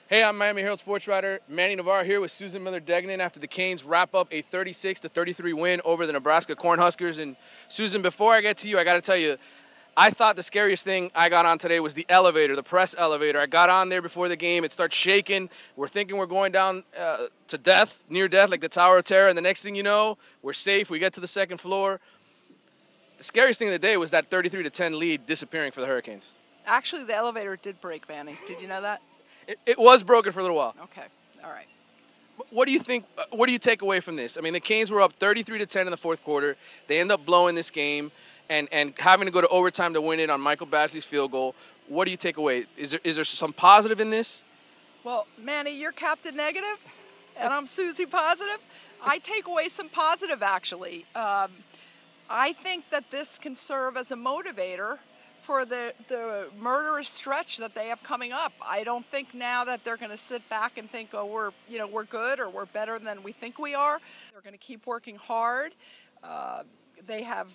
Hey, I'm Miami Herald sports writer Manny Navarro here with Susan Miller-Degnan after the Canes wrap up a 36-33 win over the Nebraska Cornhuskers. And Susan, before I get to you, I got to tell you, I thought the scariest thing I got on today was the elevator, the press elevator. I got on there before the game. It starts shaking. We're thinking we're going down to death, near death, like the Tower of Terror. And the next thing you know, we're safe. We get to the second floor. The scariest thing of the day was that 33-10 lead disappearing for the Hurricanes. Actually, the elevator did break, Manny. Did you know that? It was broken for a little while. Okay. All right. What do you think? What do you take away from this? I mean, the Canes were up 33-10 in the fourth quarter. They end up blowing this game and having to go to overtime to win it on Michael Badgley's field goal. What do you take away? Is there some positive in this? Well, Manny, you're Captain Negative, and I'm Susie Positive. I take away some positive, actually. I think that this can serve as a motivator for the murderous stretch that they have coming up. I don't think now that they're going to sit back and think, oh, we're good or we're better than we think we are. They're going to keep working hard. They have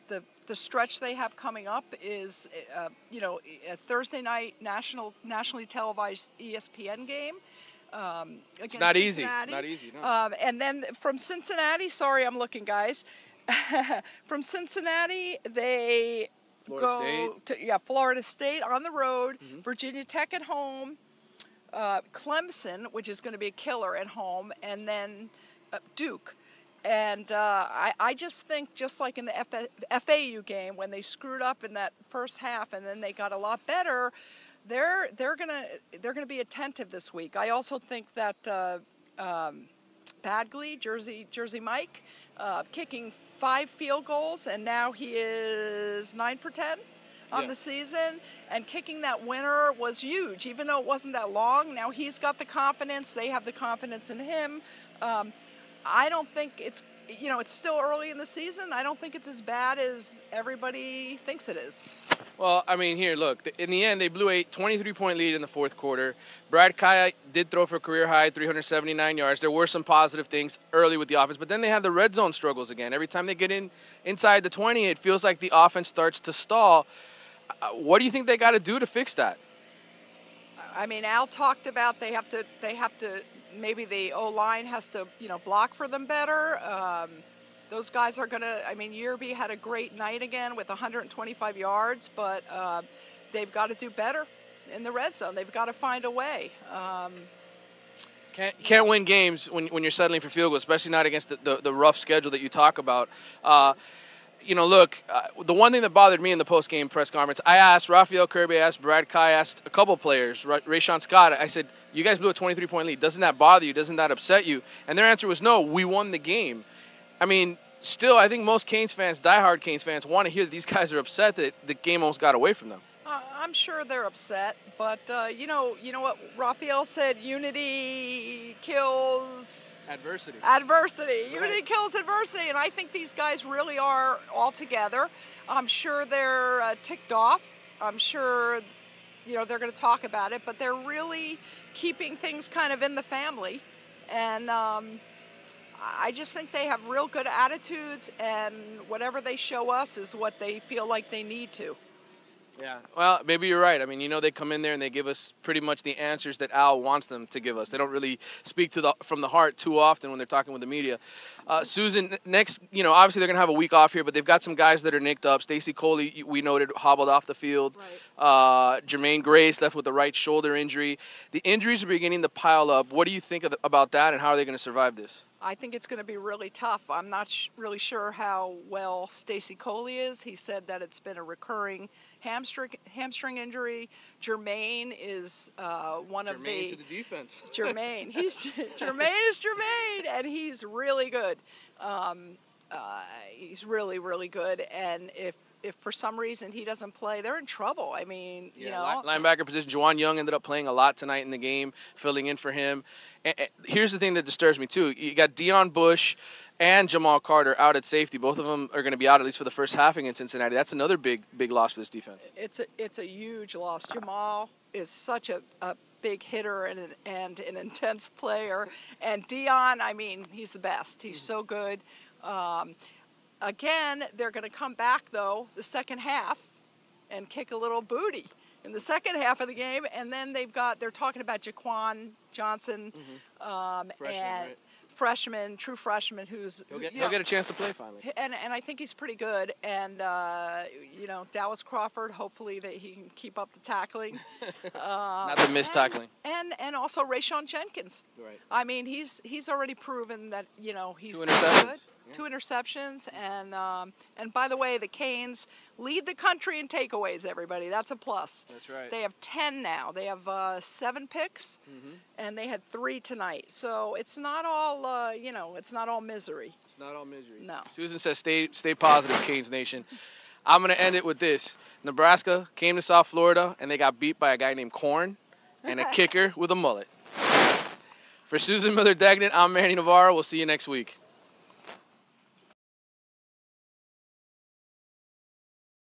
the stretch they have coming up is a Thursday night nationally televised ESPN game. It's not easy. Cincinnati. Not easy. No. And then from Cincinnati, sorry, I'm looking, guys. From Cincinnati, they Florida State on the road, Virginia Tech at home, Clemson, which is going to be a killer at home, and then Duke. And I just think, just like in the FAU game, when they screwed up in that first half and then they got a lot better, they're gonna be attentive this week. I also think that Badgley, Jersey Mike, kicking 5 field goals, and now he is 9 for 10 on the season. And kicking that winner was huge, even though it wasn't that long. Now he's got the confidence. They have the confidence in him. I don't think it's still early in the season. I don't think it's as bad as everybody thinks it is. Well, I mean, here, look. In the end, they blew a 23-point lead in the fourth quarter. Brad Kaya did throw for a career-high 379 yards. There were some positive things early with the offense, but then they had the red zone struggles again. Every time they get inside the 20, it feels like the offense starts to stall. What do you think they got to do to fix that? I mean, Al talked about they have to maybe the O-line has to block for them better. Those guys are going to, I mean, Yerby had a great night again with 125 yards, but they've got to do better in the red zone. They've got to find a way. Can't win games when you're settling for field goals, especially not against the rough schedule that you talk about. Look, the one thing that bothered me in the post-game press conference, I asked Rafael Kirby, I asked Brad Kai, I asked a couple players, Rayshawn Scott, I said, you guys blew a 23-point lead. Doesn't that bother you? Doesn't that upset you? And their answer was, no, we won the game. I mean, still, I think most Canes fans, diehard Canes fans, want to hear that these guys are upset that the game almost got away from them. I'm sure they're upset, but you know what Raphael said, unity kills adversity. Right. Unity kills adversity, and I think these guys really are all together. I'm sure they're ticked off. I'm sure they're going to talk about it, but they're really keeping things kind of in the family, and I just think they have real good attitudes, and whatever they show us is what they feel like they need to. Yeah, well, maybe you're right. I mean, they come in there and they give us pretty much the answers that Al wants them to give us. They don't really speak from the heart too often when they're talking with the media. Susan, next, obviously they're going to have a week off here, but they've got some guys that are nicked up. Stacey Coley, we noted, hobbled off the field. Right. Jermaine Grace left with a right shoulder injury. The injuries are beginning to pile up. What do you think about that, and how are they going to survive this? I think it's going to be really tough. I'm not really sure how well Stacey Coley is. He said that it's been a recurring hamstring injury. Jermaine is one of the... Jermaine to the defense. Jermaine. Jermaine is Jermaine, and he's really good. He's really, really good, and if for some reason he doesn't play, they're in trouble. I mean, linebacker position. Juwan Young ended up playing a lot tonight in the game, filling in for him. And here's the thing that disturbs me too. You got Deion Bush and Jamal Carter out at safety. Both of them are going to be out at least for the first half against Cincinnati. That's another big loss for this defense. It's a huge loss. Jamal is such a big hitter and an intense player. And Deion, I mean, he's the best. He's so good. Again, they're going to come back, though, the second half and kick a little booty. in the second half of the game, and then they're talking about Jaquan Johnson, Freshman, true freshman, who's he'll get a chance to play finally. And I think he's pretty good. And Dallas Crawford, hopefully that he can keep up the tackling. Not the missed tackling. And also Rayshon Jenkins. Right. I mean, he's already proven that he's 2 interceptions. good. 2 interceptions, and by the way, the Canes lead the country in takeaways. Everybody, that's a plus. That's right. They have 10 now. They have 7 picks, and they had 3 tonight. So it's not all it's not all misery. It's not all misery. No. Susan says, stay positive, Canes Nation. I'm gonna end it with this: Nebraska came to South Florida and they got beat by a guy named Corn and a kicker with a mullet. For Susan Miller Degnan, I'm Manny Navarro. We'll see you next week.